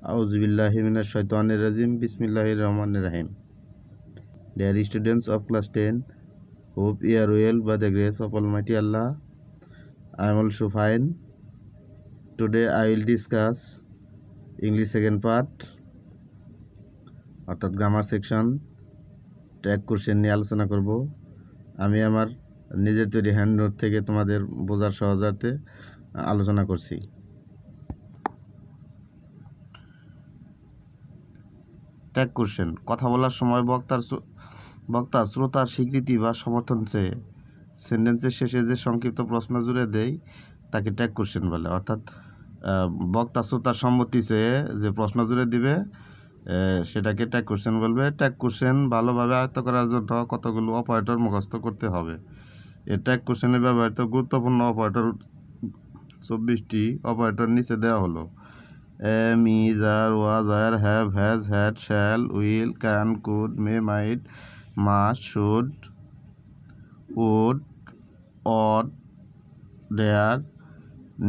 Auzubillahi minash shaitanir rajim. Bismillahir Rahmanir Rahim. Dear students of class 10, hope you are well by the grace of Almighty Allah. I am also fine. Today I will discuss English second part, অর্থাৎ grammar section tag question নিয়ে আলোচনা করব। আমি আমার নিজের তৈরি hand note থেকে তোমাদের বোঝার সহজার্থে আলোচনা করছি। ট্যাগ কোশ্চেন কথা বলার সময় বক্তা শ্রোতার স্বীকৃতি বা সমর্থন চেয়ে সেন্টেন্সের শেষে যে সংক্ষিপ্ত প্রশ্ন জুড়ে দেয় তাকে ট্যাগ কোশ্চেন বলে। অর্থাৎ বক্তা শ্রোতার সম্মতি চেয়ে যে প্রশ্ন জুড়ে দিবে সেটাকে ট্যাগ কোশ্চেন বলবে। ট্যাগ কোশ্চেন ভালোভাবে আয়ত্ত করার জন্য কতগুলো অপারেটর মুখস্থ করতে হবে। এই ট্যাগ কোশ্চেনে ব্যবহৃত গুরুত্বপূর্ণ অপারেটর 24টি অপারেটর নিচে দেওয়া হলো: am, is, are, was, are, have, has, had, shall, will, can, could, may, might, must, should, would, ought, dare,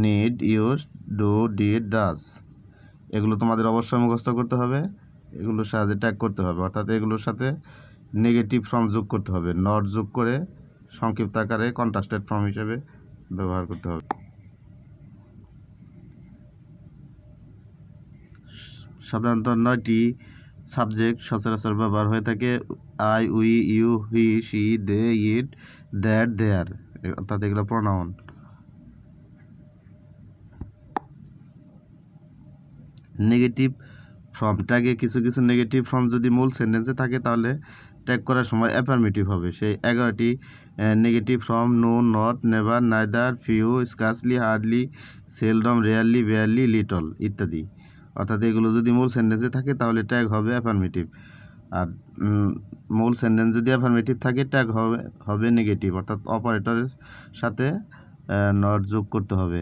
need, used, do, did, does। এগুলো তোমাদের অবশ্যই মুখস্থ করতে হবে, এগুলোর সাহায্যে ট্যাগ করতে হবে। অর্থাৎ এগুলোর সাথে নেগেটিভ ফর্ম যোগ করতে হবে, নট যোগ করে সংক্ষিপ্ত আকারে কন্ট্রাস্টেড ফর্ম হিসেবে ব্যবহার করতে হবে। সাধারণত 9টি সাবজেক্ট সচরাচর ব্যবহার হয়ে থাকে: I, we, you, he, she, they, it, that, there. অর্থাৎ এগুলো প্রোনাউন। নেগেটিভ ফর্ম ট্যাগে কিছু নেগেটিভ ফর্ম যদি মূল সেন্টেন্সে থাকে তাহলে ট্যাগ করার সময় অ্যাফার্মেটিভ হবে। সেই 11টি negative form: no, not, never, neither, few, scarcely, hardly, seldom, rarely, barely, little ইত্যাদি। অর্থাৎ এগুলো যদি মূল সেন্টেন্সে থাকে তাহলে ট্যাগ হবে অ্যাফার্মেটিভ। আর মূল সেন্টেন্স যদি অ্যাফার্মেটিভ থাকে ট্যাগ হবে নেগেটিভ, অর্থাৎ অপারেটরের সাথে নট যোগ করতে হবে।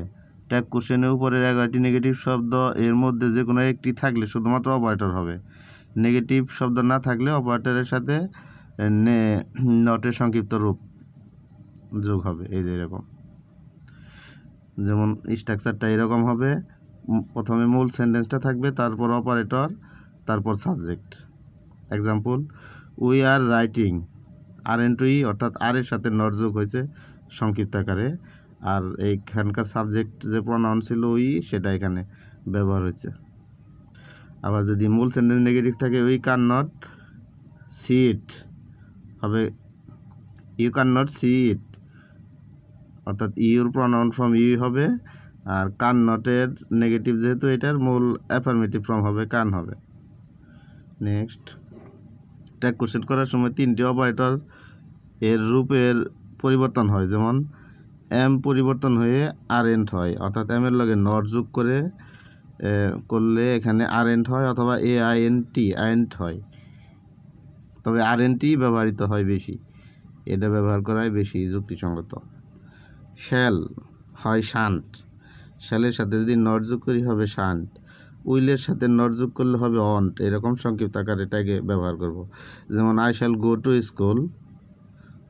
ট্যাগ কোশ্চেনের উপরের 11টি নেগেটিভ শব্দ এর মধ্যে যে কোনো একটি থাকলে শুধুমাত্র অপারেটর হবে। নেগেটিভ শব্দ না থাকলে অপারেটরের সাথে নটের সংক্ষিপ্ত রূপ যোগ হবে। এই যে এরকম, যেমন স্ট্রাকচারটা এরকম হবে: প্রথমে মূল সেন্টেন্সটা থাকবে, তারপর অপারেটর, তারপর subject. Example: we are writing, aren't we, অর্থাৎ আর এর সাথে নট যোগ হয়েছে সংক্ষিপ্ত আকারে। আর এইখানকার সাবজেক্ট যে প্রোনাউন ছিল উই, সেটা এখানে ব্যবহার হয়েছে। আবার যদি মূল সেন্টেন্স নেগেটিভ থাকে, উই ক্যান নট সি ইট হবে ইউ ক্যান নট সি ইট, অর্থাৎ ইউর প্রোনাউন ফর্ম ইউ হবে। আর কান নটের নেগেটিভ যেহেতু এটার মূল অ্যাফার্মেটিভ ফর্ম হবে কান হবে। নেক্সট, ট্যাগ কোশ্চেন করার সময় 3টি অপারেটর এর রূপের পরিবর্তন হয়। যেমন এম পরিবর্তন হয়ে আরএন্ট হয়, অর্থাৎ এম এর লগে নট যোগ করলে এখানে আরএন্ট হয়, অথবা আইএনট হয়। তবে আরএনটি ব্যবহৃত হয় বেশি, এটা ব্যবহার করাই বেশি যুক্তিসঙ্গত। শ্যাল হয় শান্ট, শ্যালের সাথে যদি নট যোগ করি হবে শান্ট। উইলের সাথে নট যোগ করলে হবে অন্ট। এরকম সংক্ষিপ্ত আকারে এটাকে ব্যবহার করব। যেমন I shall go to school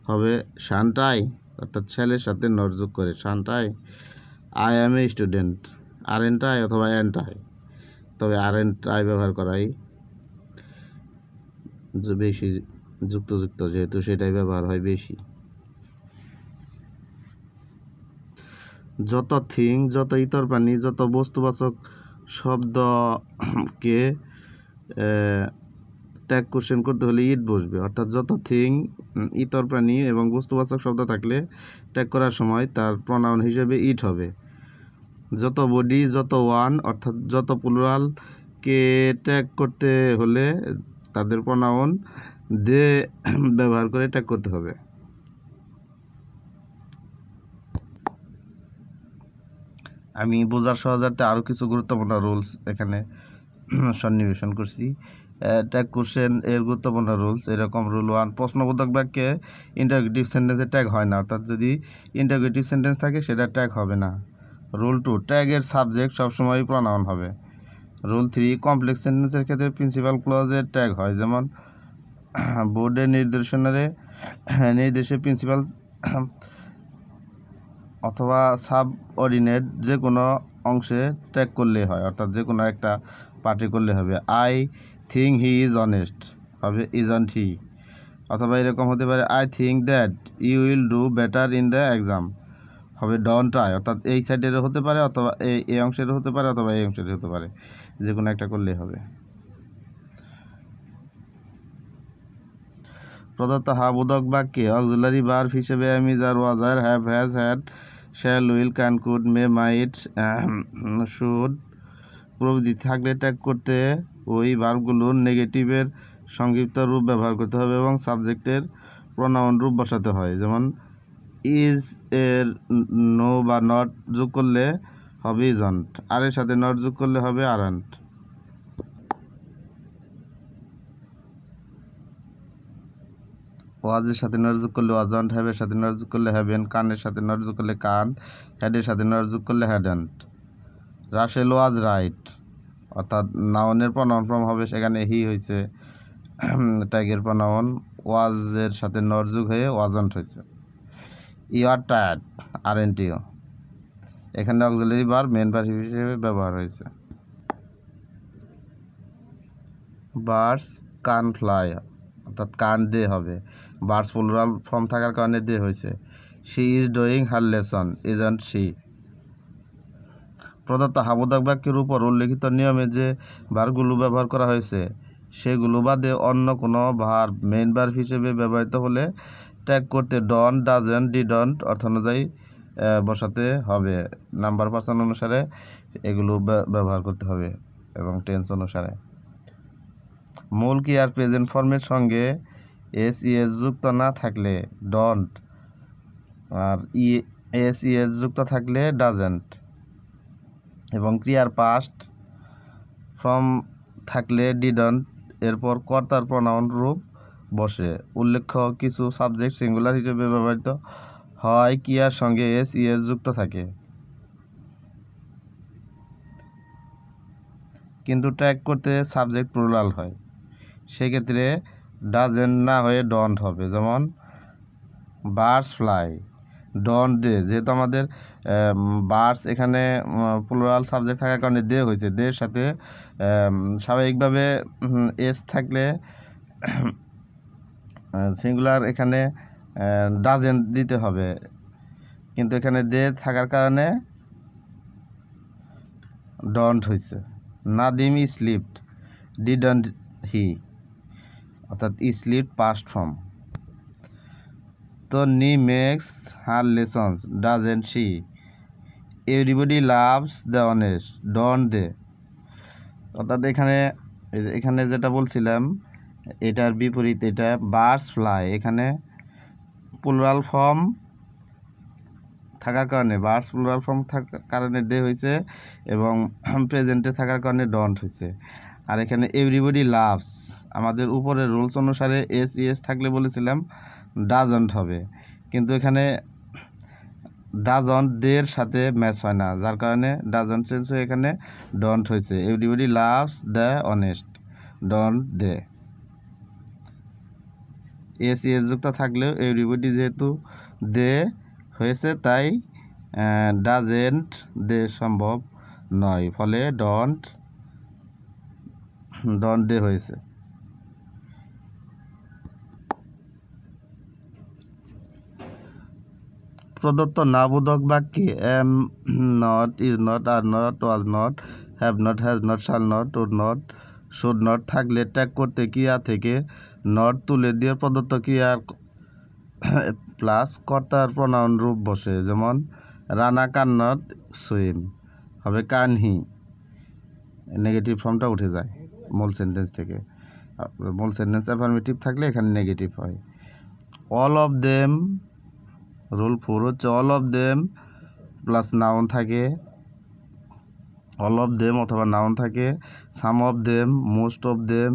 হবে শান্ট আই, অর্থাৎ শ্যালের সাথে নট যোগ করে shan't I. I am a student, aren't I অথবা অ্যান্ট আই, তবে আরএন্ট আই ব্যবহার করাই বেশি যুক্ত, যেহেতু সেটাই ব্যবহার হয় বেশি। যত থিং, যত ইতর প্রাণী, যত বস্তুবাচক শব্দকে ট্যাগ কোশ্চেন করতে হলে ইট বসবে। অর্থাৎ যত থিং, ইতর প্রাণী এবং বস্তুবাচক শব্দ থাকলে ট্যাগ করার সময় তার প্রোনাউন হিসেবে ইট হবে। যত বডি, যত ওয়ান, অর্থাৎ যত প্লুরালকে ট্যাগ করতে হলে তাদের প্রোনাউন দে ব্যবহার করে ট্যাগ করতে হবে। আমি বোঝার সহজার্থে আরও কিছু গুরুত্বপূর্ণ রুলস এখানে সন্নিবেশন করছি। ট্যাগ কোশ্চেন এর গুরুত্বপূর্ণ রুলস এরকম: রুল 1, প্রশ্নবোধক বাক্যে ইন্টারোগেটিভ সেন্টেন্সে ট্যাগ হয় না, অর্থাৎ যদি ইন্টারোগেটিভ সেন্টেন্স থাকে সেটা ট্যাগ হবে না। রুল 2, ট্যাগের সাবজেক্ট সবসময় প্রোনাউন হবে। রুল 3, কমপ্লেক্স সেন্টেন্সের ক্ষেত্রে প্রিন্সিপাল ক্লজের ট্যাগ হয়। যেমন বোর্ডের নির্দেশে প্রিন্সিপাল অথবা সাবঅর্ডিনেট যে কোনো অংশে ট্যাগ করলেই হয়, অর্থাৎ যে কোনো একটা পার্টি করলে হবে। I think he is honest হবে ইজন্ট হি, অথবা এরকম হতে পারে I think that you will do better in the exam হবে ডন্ট আই, অর্থাৎ এই সাইডেরও হতে পারে অথবা এই অংশেরও হতে পারে অথবা এই অংশেরও হতে পারে, যে কোনো একটা করলেই হবে। প্রদত্ত বোধক বাক্যে অক্সিলারি ভার্ব হিসেবে এম ইজ আর ওয়াজ আর have has had shall will can could may might should প্রভৃতি থাকলে ট্যাগ করতে ওই ভার্বগুলোর নেগেটিভের সংক্ষিপ্ত রূপ ব্যবহার করতে হবে এবং সাবজেক্টের প্রোনাউন রূপ বসাতে হয়। যেমন ইজ এর নো বা নট যোগ করলে হবে ইজন্ট, আর এর সাথে নট যোগ করলে হবে আরন্ট। ওয়াজের সাথে নট যোগ করলে ওয়াজন্ট, হ্যাভের সাথে নট যোগ করলে হ্যাভেন, কানের সাথে নট যোগ করলে কান, হ্যাডের সাথে নট যোগ করলে হ্যাডেন্ট। রাসেল ওয়াজ রাইট, অর্থাৎ নাউনের প্রনাউন ফর্ম হবে, সেখানে হি হয়েছে ট্যাগের প্রনাউন, ওয়াজের সাথে নট যোগ হয়ে ওয়াজন্ট হয়েছে। ইউ আর টায়ার্ড আরএন্ট ইউ, এখানে অক্সিলারি ভার্ব মেন ভার্ব হিসেবে ব্যবহার হয়েছে। বার্ডস কান ফ্লাই, অর্থাৎ কান দে হবে, বার্ডস প্লুরাল ফর্ম থাকার কারণে দে হয়েছে। She is doing her lesson isn't she. প্রদত্ত বোধক বাক্যের উপর উল্লেখিত নিয়মে যে ভার্বগুলো ব্যবহার করা হয়েছে সেগুলো বাদে অন্য কোনো ভার্ব মেইন ভার্ব হিসেবে ব্যবহৃত হলে ট্যাগ করতে ডন, ডাজেন্ট, ডিডন্ট অর্থানুযায়ী বসাতে হবে। নাম্বার পার্সন অনুসারে এগুলো ব্যবহার করতে হবে এবং টেন্স অনুসারে। মূল ক্রিয়ার প্রেজেন্ট ফর্মের সঙ্গে এস ইএস যুক্ত না থাকলে ডন্ট, আর এস ইএস যুক্ত থাকলে ডাজেন্ট, এবং ক্রিয়ার পাস্ট ফর্ম থাকলে ডিডন্ট, এরপর কর্তার প্রনাউন রূপ বসে। উল্লেখ্য কিছু সাবজেক্ট সিঙ্গুলার হিসেবে ব্যবহৃত হয় ক্রিয়ার সঙ্গে এস ইএস যুক্ত থাকে, কিন্তু ট্যাগ করতে সাবজেক্ট প্লুরাল হয়, সেক্ষেত্রে ডাজেন্ট না হয়ে ডন্ট হবে। যেমন বার্ডস ফ্লাই, ডন্ট দে, যেহেতু আমাদের বার্ডস এখানে প্লুরাল সাবজেক্ট থাকার কারণে দে হয়েছে, দের সাথে স্বাভাবিকভাবে এস থাকলে সিঙ্গুলার এখানে ডাজেন্ট দিতে হবে, কিন্তু এখানে দে থাকার কারণে ডন্ট হয়েছে। নাদিম স্লিপড ডিডন্ট হি, অর্থাৎ sleep past form. Tonni makes her lessons doesn't she, everybody loves the honest don't they, অর্থাৎ এখানে যেটা বলছিলাম এটার বিপরীত, এটা বার্ডস ফ্লাই, এখানে প্লুরাল ফর্ম থাকার কারণে বার্ডস প্লুরাল ফর্ম থাকার কারণে দে হয়েছে এবং প্রেজেন্টে থাকার কারণে ডন্ট হয়েছে। আর এখানে এভরিবডি লাভস, আমাদের উপরের রুলস অনুসারে এস ইএস থাকলে বলেছিলাম ডাজন্ট হবে, কিন্তু এখানে ডাজন্ট দের সাথে ম্যাচ হয় না, যার কারণে ডাজন্ট চেঞ্জ হয়ে এখানে ডন্ট হয়েছে। Everybody loves the honest don't they. S ES যুক্ত থাকলেও এভরিবডি যেহেতু দে হয়েছে তাই ডাজেন্ট দে সম্ভব নয়, ফলে ডন্ট দে হয়েছে। প্রদত্ত নাবোধক বাক্যে am not, is not, are not, was not, have not, has not, shall not, would not, should not থাকলে ট্যাগ করতে ক্রিয়া থেকে নট তুলে দিয়ে প্রদত্ত ক্রিয়ার প্লাস কর্তার প্রনাউন রূপ বসে। যেমন রানা কান নট সুইম হবে কান হি, নেগেটিভ ফর্মটা উঠে যায় মূল সেন্টেন্স থেকে। মূল সেন্টেন্স অ্যাফার্মেটিভ থাকলে এখানে নেগেটিভ হয়। অল অফ দেম, রুল 4 হচ্ছে all of them plus noun থাকে, অল অফ দেম অথবা নাউন থাকে, some of them, most of them,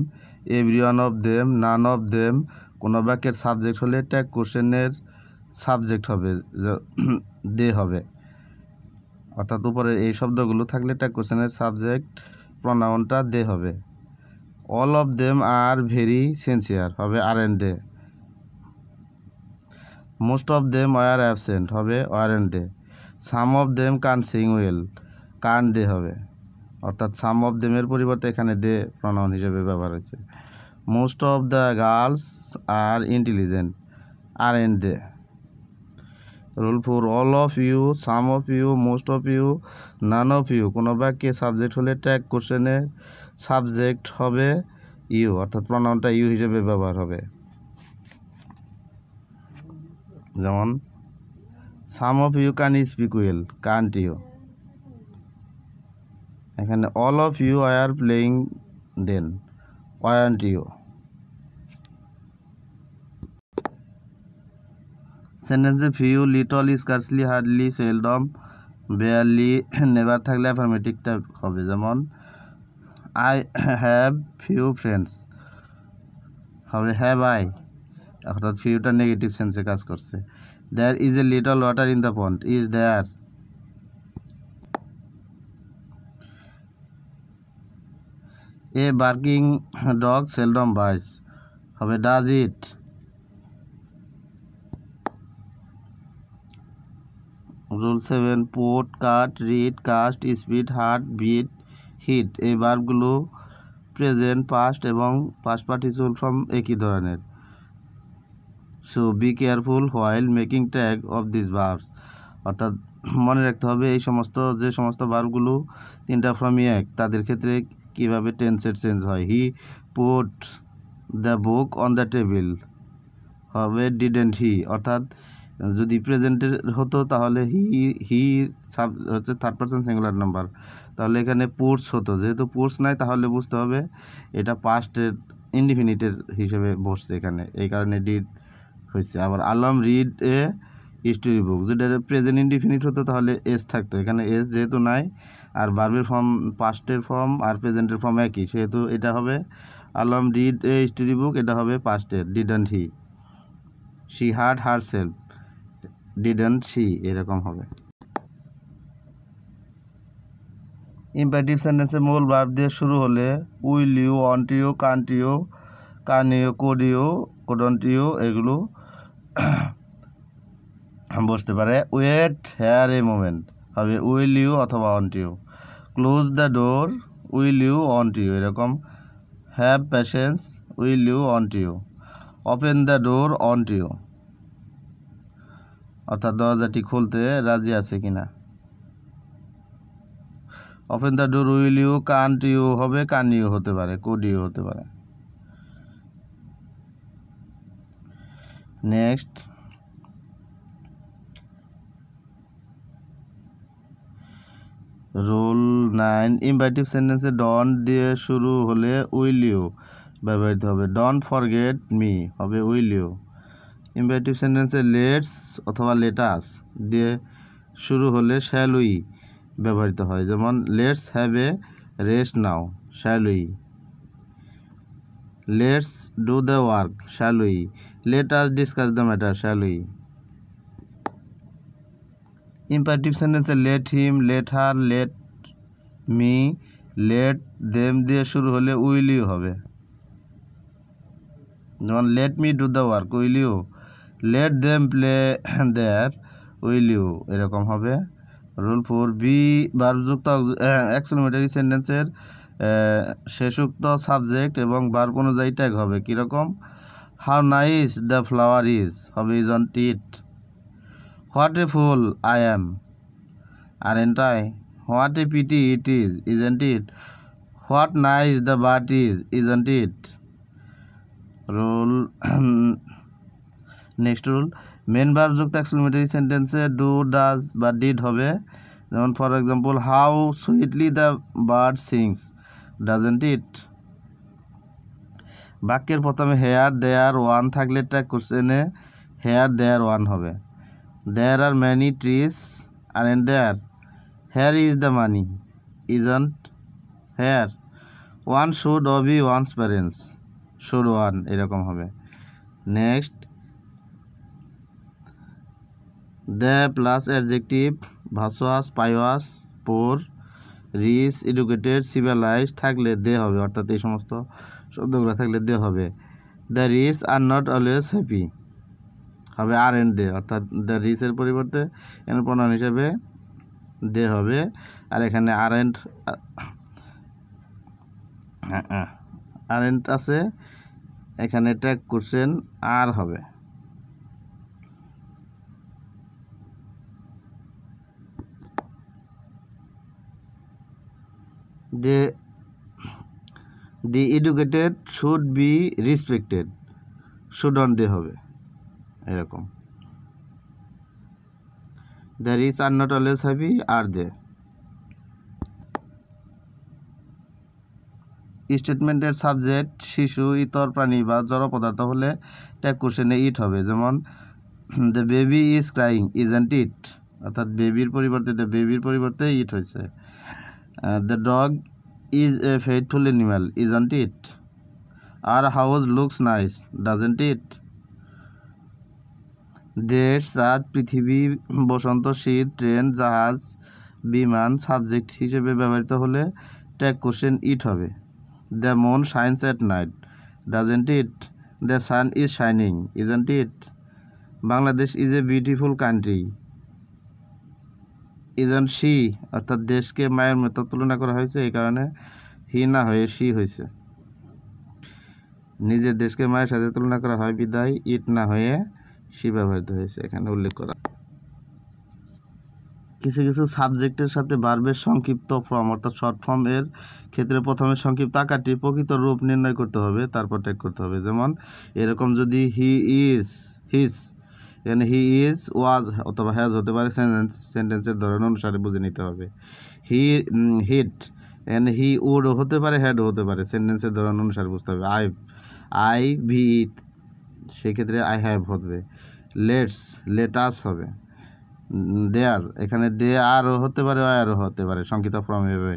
every one of them, none of them. কোনো বাক্যের সাবজেক্ট হলে ট্যাগ কোশ্চেনের সাবজেক্ট হবে দে হবে, অর্থাৎ উপরে এই শব্দগুলো থাকলে ট্যাগ কোশ্চেনের সাবজেক্ট প্রনাউনটা দে হবে। All of them are very sincere হবে aren't they. Most of them were absent হবে weren't they. Some of them can sing well কান দে হবে, অর্থাৎ সাম অফ দেমের পরিবর্তে এখানে দে প্রনাউন হিসেবে ব্যবহার হয়েছে। Most of the girls are intelligent, aren't they. Rule 4, all of you, some of you, most of you, none of you. কোনো বাক্যে সাবজেক্ট হলে ট্যাগ কোশ্চেনের সাবজেক্ট হবে ইউ, অর্থাৎ প্রনাউনটা ইউ হিসেবে ব্যবহার হবে। যেমন some of you can speak well, can't you. এখানে all of you are playing then, won't you. সেন্টেন্সে few, little, scarcely, hardly, seldom, barely, never থাকলে অ্যাফার্মেটিভটা হবে। যেমন আই হ্যাভ ফিউ ফ্রেন্ডস হবে হ্যাভ আই, অর্থাৎ ফিউটা নেগেটিভ সেন্সে কাজ করছে। There is a little water in the pond, is there. A barking dog seldom bites হবে does it. Rule 7, put, cut, read, caste, speed, hurt, beat, hit. এই ভার্বগুলো present, past এবং past participle form একই ধরনের। So be careful while making tag of this verbs, অর্থাৎ মনে রাখতে হবে এই যে সমস্ত ভার্বগুলো তিনটা ফর্মই এক, তাদের ক্ষেত্রে কীভাবে টেন্সের চেঞ্জ হয়। He put the book on the table হবে ডিডেন্ট হি, অর্থাৎ যদি প্রেজেন্টের হতো তাহলে হি হচ্ছে থার্ড পারসন সিঙ্গুলার নাম্বার, তাহলে এখানে পুটস হতো। যেহেতু পুটস নাই তাহলে বুঝতে হবে এটা পাস্টের ইনডিফিনিটের হিসেবে বসছে এখানে, এই কারণে ডিড হয়েছে। আবার আলম রিড এ স্টোরি বুক, যেটা প্রেজেন্ট ইনডিফিনিট হতো তাহলে এস থাকতো, এখানে এস যেহেতু নাই আর ভার্বের ফর্ম পাস্টের ফর্ম আর প্রেজেন্টের ফর্ম একই, সেহেতু এটা হবে Alam read a story book, এটা হবে পাস্টের didn't he. She hurt herself, didn't she, এরকম হবে। ইম্পারেটিভ সেন্টেন্সে মূল ভার্ব দিয়ে শুরু হলে will you, won't you, can't you, can you, could you, couldn't you এগুলো বসতে পারে। ওয়েট হেয়ার এ মোমেন্ট হবে উইল ইউ অথবা won't you. Close the door, will you, won't you, এরকম। Have patience, will you, won't you. Open the door, won't you, অর্থাৎ দরজাটি খুলতে রাজি আছে কিনা। Open the door, will you, can't you হবে কান ইউ হতে পারে, কুড ইউ হতে পারে। নেক্সট, রুল 9, ইম্পারেটিভ সেন্টেন্সে ডন্ট দিয়ে শুরু হলে উইল ইউ ব্যবহৃত হবে। ডন্ট ফরগেট মি হবে উইল ইউ। ইম্পারেটিভ সেন্টেন্সে লেটস অথবা লেটাস দিয়ে শুরু হলে শ্যাল উই ব্যবহৃত হয়। যেমন let's have A rest now, shall we. Let's do the work, shall we. Let us discuss the matter, shall we. Imperative সেন্টেন্সে let him, let her, let me, let them দিয়ে শুরু হলে will you হবে। যেমন let me do the work, will you. Let them play there, will you, এরকম হবে। Rule 4, be ভার্বযুক্ত exclamatory সেন্টেন্সের শেষোক্ত সাবজেক্ট এবং ভার্ব অনুযায়ী ট্যাগ হবে কীরকম। How nice the flower is হবে isn't it. What a fool I am, aren't I. What a pity it is, isn't it. What nice the bird is, isn't it. Rule next rule, main ভার্বযুক্ত exclamatory সেন্টেন্সে do, does বা did হবে। যেমন for example how sweetly the bird sings, doesn't it. বাক্যের প্রথমে here, there, one থাকলে tag কোশ্চেনে here there one হবে। There are many trees, aren't there. Here is the money, isn't here. One should Abhi one's parents, should one, এরকম হবে। Next, the plus adjective virtuous, pious, poor, rich, educated, civilized থাকলে they হবে, অর্থাৎ এই সমস্ত শব্দগুলো থাকলে দে হবে। The rich are not always happy হবে আরেন্ট দে, অর্থাৎ দ্য রিচের পরিবর্তে এর প্রনাউন হিসেবে দে হবে। আর এখানে আরেন্ট আছে, এখানে ট্যাগ কোশ্চেন আর হবে। The educated should be respected, shouldn't they হবে এরকম। The rich are not always happy, are they. স্টেটমেন্টের সাবজেক্ট শিশু, ইতর প্রাণী বা জড় পদার্থ হলে ট্যাগ কোশ্চেনে ইট হবে। যেমন the baby is crying, isn't it, অর্থাৎ বেবির পরিবর্তে ইট হয়েছে। The dog is a faithful animal, isn't it. Our house looks nice, doesn't it. দেশ, চাঁদ, পৃথিবী, বসন্ত, শীত, ট্রেন, জাহাজ, বিমান সাবজেক্ট হিসেবে ব্যবহৃত হলে ট্যাগ কোশ্চেন ইট হবে। The moon shines at night, doesn't it. The sun is shining, isn't it. Bangladesh is a beautiful country, isn't she, অর্থাৎ দেশকে মায়ের মতো তুলনা করা হয়েছে, এই কারণে হি না হয়ে শি হয়েছে। নিজের দেশকে মায়ের সাথে তুলনা করা হয় বিদায় ইট না হয়ে শি ব্যবহৃত হয়েছে, এখানে উল্লেখ করা। কিছু কিছু সাবজেক্টের সাথে ভার্বের সংক্ষিপ্ত ফর্ম অর্থাৎ শর্ট ফর্ম এর ক্ষেত্রে প্রথমে সংক্ষিপ্ত আকারটি প্রকৃত রূপ নির্ণয় করতে হবে, তারপর ট্যাগ করতে হবে। যেমন এরকম যদি হি ইজ, হিজ, এখানে হি ইজ, ওয়াজ অথবা হ্যাজ হতে পারে, সেন্টেন্সের ধরন অনুসারে বুঝে নিতে হবে। হিট, এখানে হি উড হতে পারে, হ্যাডও হতে পারে, সেন্টেন্সের ধরন অনুসারে বুঝতে হবে। আই ভি, সেক্ষেত্রে আই হ্যাভ হবে। লেটাস হবে। দেয়ার, এখানে দে আরও হতে পারে, আরও হতে পারে, সংক্ষিপ্ত ফর্ম হবে।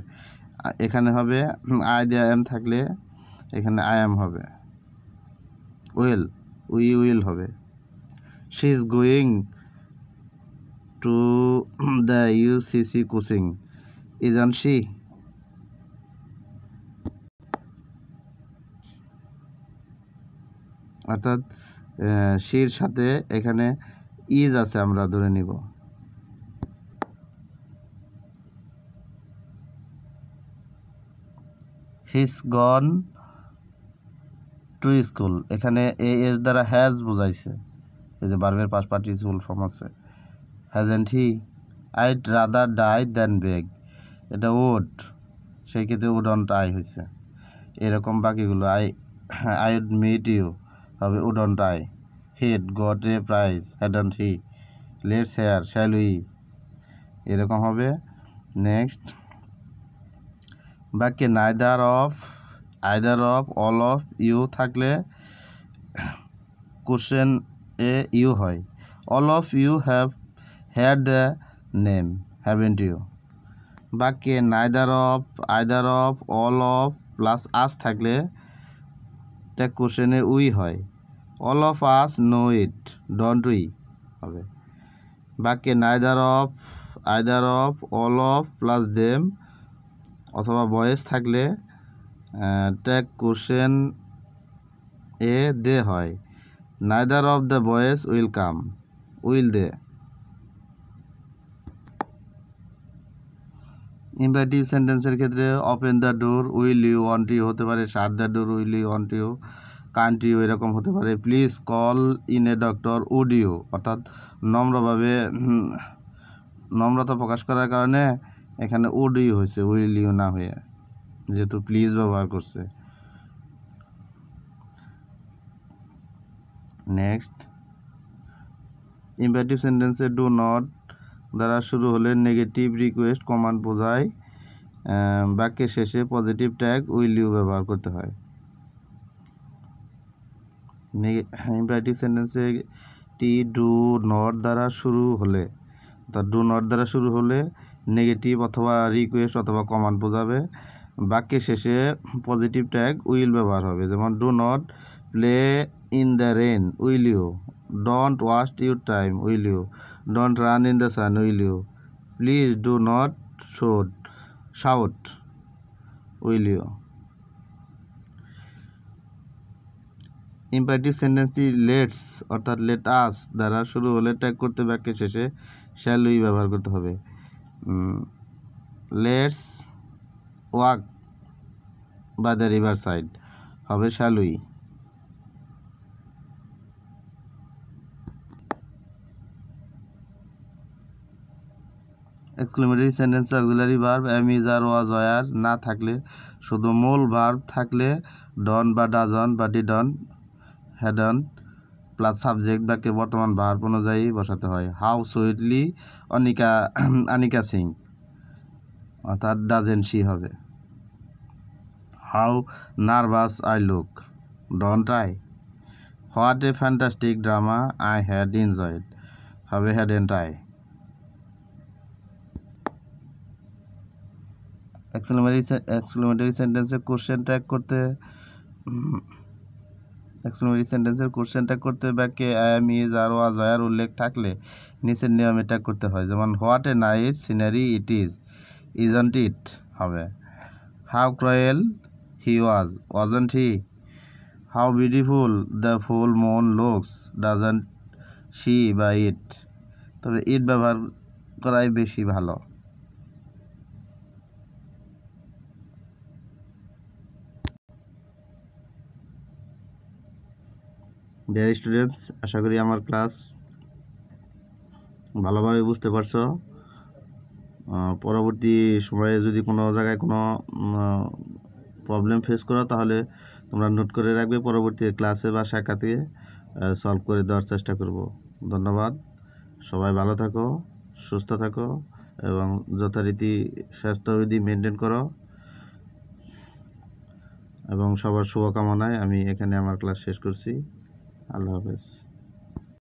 এখানে হবে আই দে এম থাকলে এখানে আই এম হবে। উইল হবে। She is going to the UCC coaching, isn't she. অর্থাৎ শির সাথে এখানে ইজ আছে, আমরা ধরে নিব। হিজ গন টু স্কুল, এখানে এস দ্বারা হ্যাজ বোঝাইছে, এই যে ভার্বের পাস্ট পার্টিসিপল ফর্ম আছে। হ্যাজেন্ট হি। আইড রাদার ডাই দ্যান বেগ, এটা উড, সেই ক্ষেত্রে উডন্ট আই হয়েছে। এরকম বাকিগুলো আই উড মিট ইউ হবে wouldn't I. Head got a prize, hadn't he. Let's hear, shall we, এরকম হবে। নেক্সট, বাক্যে either of, all of, you থাকলে কোশ্চেন এ ইউ হয়। All of you have had the name, haven't you. বাক্যে either of, all of plus us থাকলে এটা কোশ্চেনে উই হয়। All of us know it, don't we হবে। বাক্যে either of, all of plus them অথবা বয়েস থাকলে ট্যাগ কোশ্চেন এ দে হয়। Neither of the boys will come, will they. Imperative সেন্টেন্সের ক্ষেত্রে open the door will you won't you হতে পারে, shut the door will you won't you, can't you এরকম হতে পারে। Please call in a doctor would you, অর্থাৎ নম্রভাবে নম্রতা প্রকাশ করার কারণে এখানে উড ইউ হয়েছে, উইল ইউ না হয়ে, যেহেতু প্লিজ ব্যবহার করছে। নেক্সট, ইম্পারেটিভ সেন্টেন্সে ডু নট দ্বারা শুরু হলে নেগেটিভ রিকোয়েস্ট কমান্ড বোঝায়। বাক্যের শেষে পজিটিভ ট্যাগ উইল ইউ ব্যবহার করতে হয়। ইম্পারেটিভ সেন্টেন্সে টি ডু নট দ্বারা শুরু হলে, অর্থাৎ ডু নট দ্বারা শুরু হলে নেগেটিভ অথবা রিকোয়েস্ট অথবা কমান্ড বোঝাবে। বাক্যের শেষে পজিটিভ ট্যাগ উইল ব্যবহার হবে। যেমন do not play in the rain, will you. Don't waste your time, will you. Don't run in the sun, will you. Please do not shout, will you. Imperative সেন্টেন্সটি let's অর্থাৎ let us দ্বারা শুরু হলে tag করতে বাক্যের শেষে shall we ব্যবহার করতে হবে। Let's walk by the river side হবে শ্যাল উই। এক্সক্লেমেটরি সেন্টেন্সে auxiliary verb am is are was were না থাকলে, শুধু মূল ভার্ব থাকলে ডন বা ডাজন বা ডিডন হ্যাডন প্লাস সাবজেক্ট বাক্যে বর্তমান ভার্ব অনুযায়ী বসাতে হয়। হাউ সুইটলি আনিকা সিং অর্থাৎ ডাজেন শি হবে। How nervous I look don't I. What a fantastic drama I had enjoyed হবে হ্যাডেন্ট আই। এক্সক্লেমেটরি সেন্টেন্সের কোশ্চেন ট্যাগ করতে বাক্যে am is are was were উল্লেখ থাকলে নিচের নিয়মে ট্যাগ করতে হয়। যেমন what a nice scenery it is isn't it হবে। How cruel he wasn't he. How beautiful the full moon looks doesn't she বা ইট, তবে ইট ব্যবহার করাই বেশি ভালো। ডিয়ার স্টুডেন্টস, আশা করি আমার ক্লাস ভালোভাবে বুঝতে পারছো। পরবর্তী সময়ে যদি কোনো জায়গায় কোনো প্রবলেম ফেস করো তাহলে তোমরা নোট করে রাখবে, পরবর্তী ক্লাসে বা সাক্ষাতে সলভ করে দেওয়ার চেষ্টা করব। ধন্যবাদ। সবাই ভালো থাকো, সুস্থ থাকো এবং যথারীতি স্বাস্থ্যবিধি মেনটেন করো এবং সবার শুভকামনায় আমি এখানে আমার ক্লাস শেষ করছি। আল্লাহ হাফেজ।